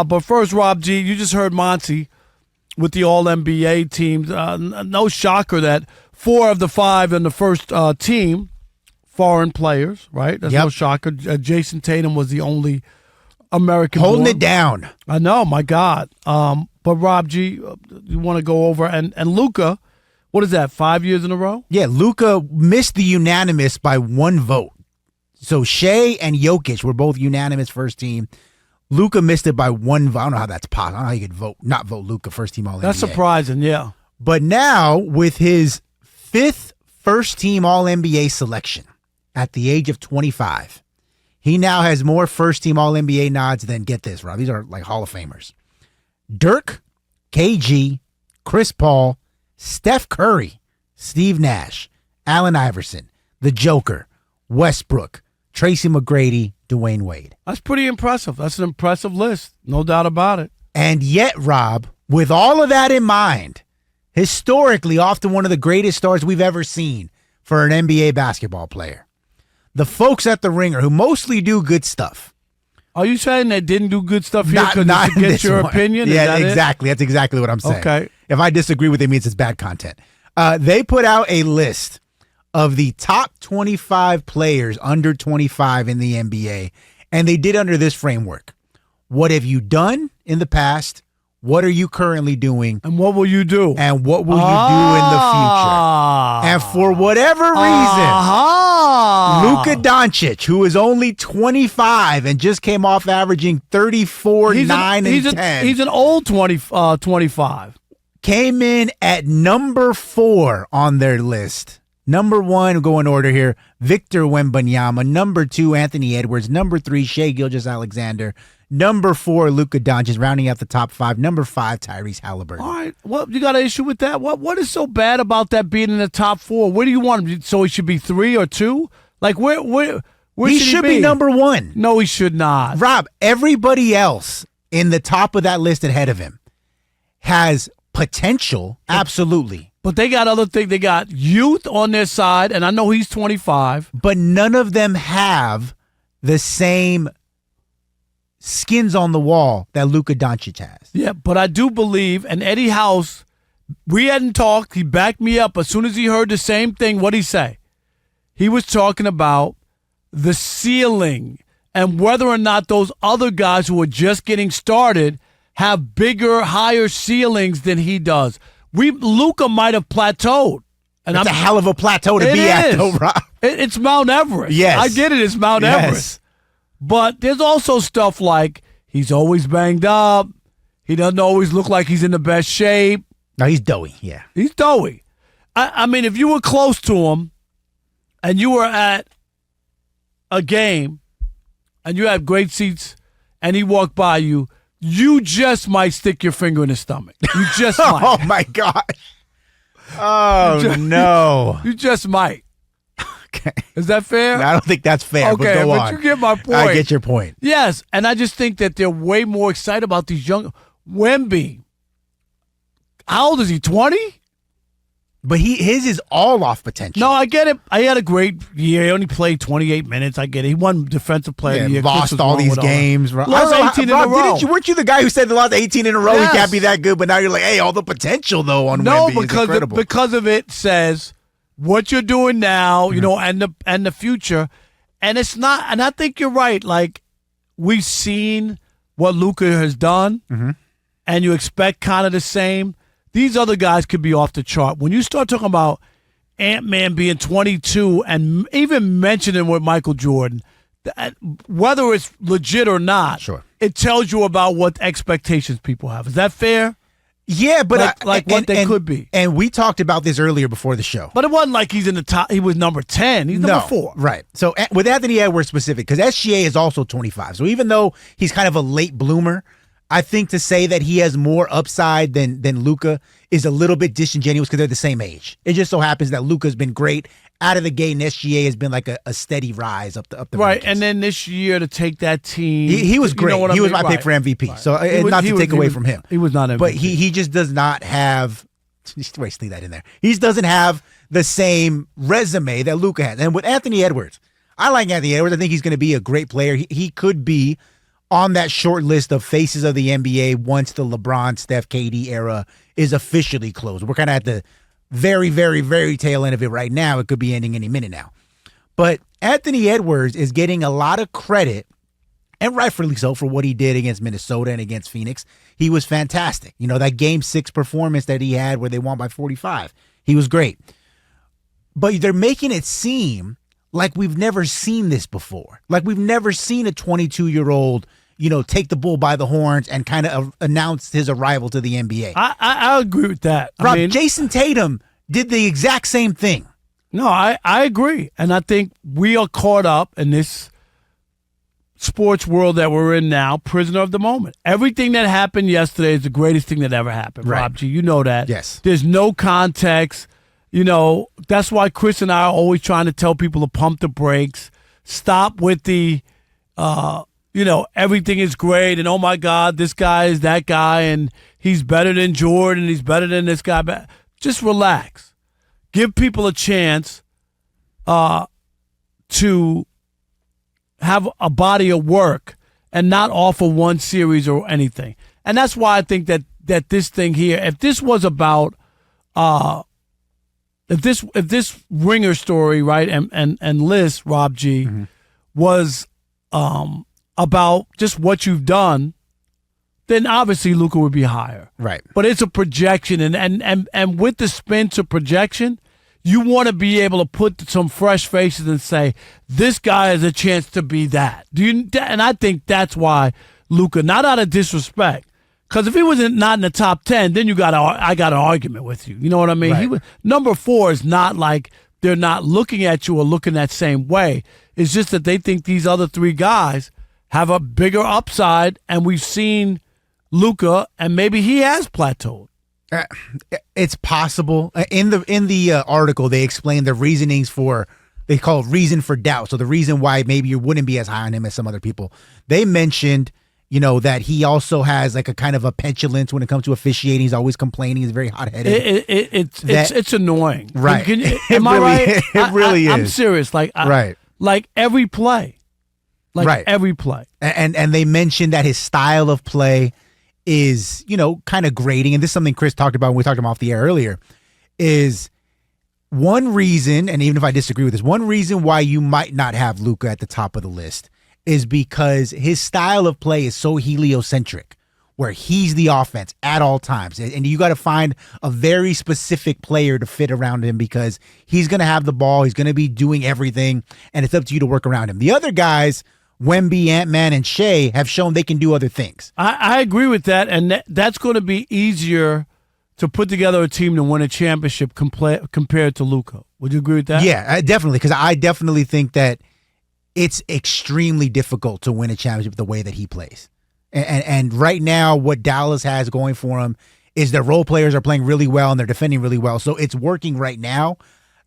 But first, Rob G, you just heard Monty with the All-NBA teams. No shocker that 4 of the 5 in the first team, foreign players, right? That's no shocker. Jason Tatum was the only American holding it down. I know, my God. But Rob G, you want to go over and Luka, what is that? 5 years in a row? Yeah, Luka missed the unanimous by 1 vote. So Shea and Jokic were both unanimous first team. Luka missed it by 1 vote. I don't know how that's possible. I don't know how you could not vote Luka first team All-NBA. That's surprising, yeah. But now with his 5th first team All-NBA selection at the age of 25. He now has more first-team All-NBA nods than, get this, Rob, these are like Hall of Famers. Dirk, KG, Chris Paul, Steph Curry, Steve Nash, Allen Iverson, the Joker, Westbrook, Tracy McGrady, Dwayne Wade. That's pretty impressive. That's an impressive list. No doubt about it. And yet, Rob, with all of that in mind, historically often one of the greatest stars we've ever seen for an NBA basketball player. The folks at the Ringer, who mostly do good stuff. Are you saying they didn't do good stuff here because to get your opinion? Yeah, exactly. That's exactly what I'm saying. Okay. If I disagree with it, it means it's bad content. They put out a list of the top 25 players under 25 in the NBA, and they did under this framework. What have you done in the past? What are you currently doing? And what will you do? And what will you do in the future? And for whatever reason, Luka Doncic, who is only 25 and just came off averaging 34, 9, and 10. He's an old 25. Came in at number 4 on their list. Number 1, we'll go in order here, Victor Wembanyama. Number 2, Anthony Edwards. Number 3, Shai Gilgeous-Alexander. Number 4, Luka Doncic, rounding out the top 5. Number 5, Tyrese Halliburton. All right. Well, you got an issue with that? What is so bad about that being in the top 4? Where do you want him? So he should be 3 or 2? Like, where he should be number 1. No, he should not. Rob, everybody else in the top of that list ahead of him has potential, absolutely. But they got other things. They got youth on their side, and I know he's 25. But none of them have the same skins on the wall that Luka Doncic has. Yeah, but I do believe, and Eddie House, we hadn't talked. He backed me up. As soon as he heard the same thing, what'd he say? He was talking about the ceiling and whether or not those other guys who are just getting started have bigger, higher ceilings than he does. Luka might have plateaued. And it's a hell of a plateau to be at, though, Rob. It's Mount Everest. Yes. I get it. It's Mount Everest. But there's also stuff like he's always banged up. He doesn't always look like he's in the best shape. No, he's doughy, yeah. He's doughy. I mean, if you were close to him and you were at a game and you have great seats and he walked by you, you just might stick your finger in his stomach. You just might. Oh, my gosh. Oh, no. You just might. Okay. Is that fair? I don't think that's fair. Okay, but go but on. you get my point. I get your point. Yes, and I just think that they're way more excited about these young. Wemby. How old is he? 20? But his is all off potential. No, I get it. I had a great year. He only played 28 minutes. I get it. He won Defensive Player of the Year. Lost all these games. Lost 18 in a row. Weren't you the guy who said the lost 18 in a row? Yes. He can't be that good. But now you're like, hey, all the potential, though, on Wemby is incredible. Because of it says what you're doing now, you know, and the future. And it's not, and I think you're right. Like, we've seen what Luka has done, and you expect kind of the same. These other guys could be off the chart. When you start talking about Ant-Man being 22 and even mentioning with Michael Jordan, whether it's legit or not, it tells you about what expectations people have. Is that fair? Yeah, but what they could be. And we talked about this earlier before the show. But it wasn't like he's in the top. He was number 10. He's number 4. Right. So with Anthony Edwards specific, because SGA is also 25. So even though he's kind of a late bloomer, I think to say that he has more upside than Luka is a little bit disingenuous because they're the same age. It just so happens that Luka's been great out of the gate, and SGA has been like a steady rise up the right. rankings. And then this year to take that team, he was great. He was my pick for MVP. Right. So not to take away from him, he was not MVP. But he just does not have. Just leave that in there. He doesn't have the same resume that Luka has. And with Anthony Edwards, I like Anthony Edwards. I think he's going to be a great player. He could be on that short list of faces of the NBA once the LeBron, Steph, KD era is officially closed. We're kind of at the very, very, very tail end of it right now. It could be ending any minute now. But Anthony Edwards is getting a lot of credit, and rightfully so, for what he did against Minnesota and against Phoenix. He was fantastic. You know, that Game 6 performance that he had where they won by 45. He was great. But they're making it seem like we've never seen this before. Like we've never seen a 22-year-old, you know, take the bull by the horns and kind of announce his arrival to the NBA. I agree with that. Rob, Jason Tatum did the exact same thing. No, I agree. And I think we are caught up in this sports world that we're in now, prisoner of the moment. Everything that happened yesterday is the greatest thing that ever happened, right. Rob G. You know that. Yes. There's no context. You know, that's why Chris and I are always trying to tell people to pump the brakes, stop with the, everything is great, and oh my God, this guy is that guy, and he's better than Jordan, he's better than this guy. Just relax. Give people a chance to have a body of work and not offer one series or anything. And that's why I think that this thing here, if this was about if this Ringer story, right, and list, Rob G, was about just what you've done, then obviously Luka would be higher. Right. But it's a projection, and with the spin to projection, you want to be able to put some fresh faces and say, this guy has a chance to be that. And I think that's why Luka, not out of disrespect, because if he was not in the top 10, then I got an argument with you. You know what I mean? Right. Number 4 is not like they're not looking at you or looking that same way. It's just that they think these other 3 guys have a bigger upside, and we've seen Luka, and maybe he has plateaued. It's possible. In the article, they explain the reasonings for, they call it reason for doubt. So the reason why maybe you wouldn't be as high on him as some other people. They mentioned, you know, that he also has like a kind of a petulance when it comes to officiating. He's always complaining. He's very hot-headed. It's annoying. Right. Am I right? It really is. I'm serious. Like every play. Right. Every play. And they mentioned that his style of play is, you know, kind of grating. And this is something Chris talked about when we talked about him off the air earlier, is one reason, and even if I disagree with this, one reason why you might not have Luka at the top of the list is because his style of play is so heliocentric, where he's the offense at all times. And you got to find a very specific player to fit around him, because he's going to have the ball, he's going to be doing everything, and it's up to you to work around him. The other guys, Wemby, Ant-Man, and Shea, have shown they can do other things. I agree with that, and that's going to be easier to put together a team to win a championship compared to Luka. Would you agree with that? Yeah, definitely, because I definitely think that it's extremely difficult to win a championship the way that he plays. And right now, what Dallas has going for them is their role players are playing really well and they're defending really well. So it's working right now.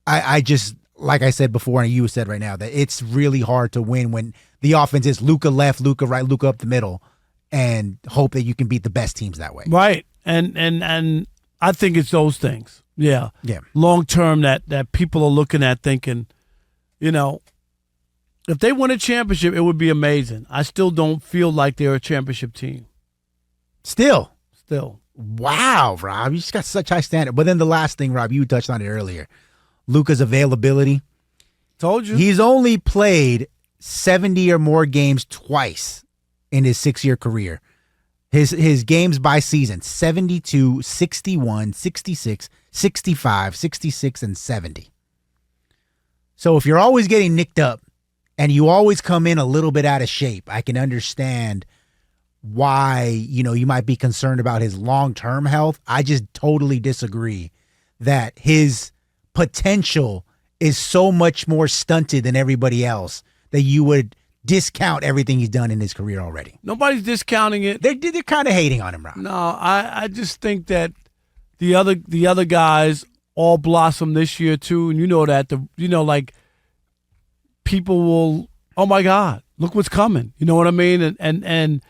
I just, like I said before, and you said right now, that it's really hard to win when the offense is Luka left, Luka right, Luka up the middle, and hope that you can beat the best teams that way. Right. And I think it's those things. Yeah. Yeah. Long term that people are looking at thinking, you know, if they win a championship, it would be amazing. I still don't feel like they're a championship team. Still. Wow, Rob. You just got such high standard. But then the last thing, Rob, you touched on it earlier. Luka's availability. Told you. He's only played 70 or more games twice in his 6-year career. His games by season, 72, 61, 66, 65, 66, and 70. So if you're always getting nicked up and you always come in a little bit out of shape, I can understand why, you know, you might be concerned about his long-term health. I just totally disagree that his potential is so much more stunted than everybody else that you would discount everything he's done in his career already. Nobody's discounting it. They're kind of hating on him, Rob. No, I just think that the other guys all blossom this year too, and you know that like people will, oh my God, look what's coming. You know what I mean? And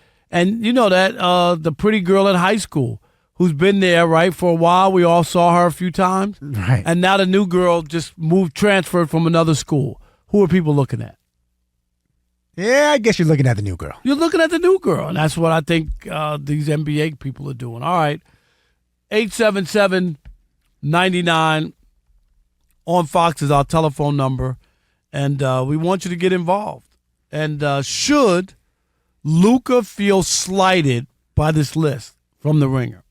you know that the pretty girl in high school who's been there, right, for a while. We all saw her a few times. Right. And now the new girl just transferred from another school. Who are people looking at? Yeah, I guess you're looking at the new girl. You're looking at the new girl, and that's what I think these NBA people are doing. All right, 877-99 on Fox is our telephone number, and we want you to get involved. And should Luka feel slighted by this list from The Ringer?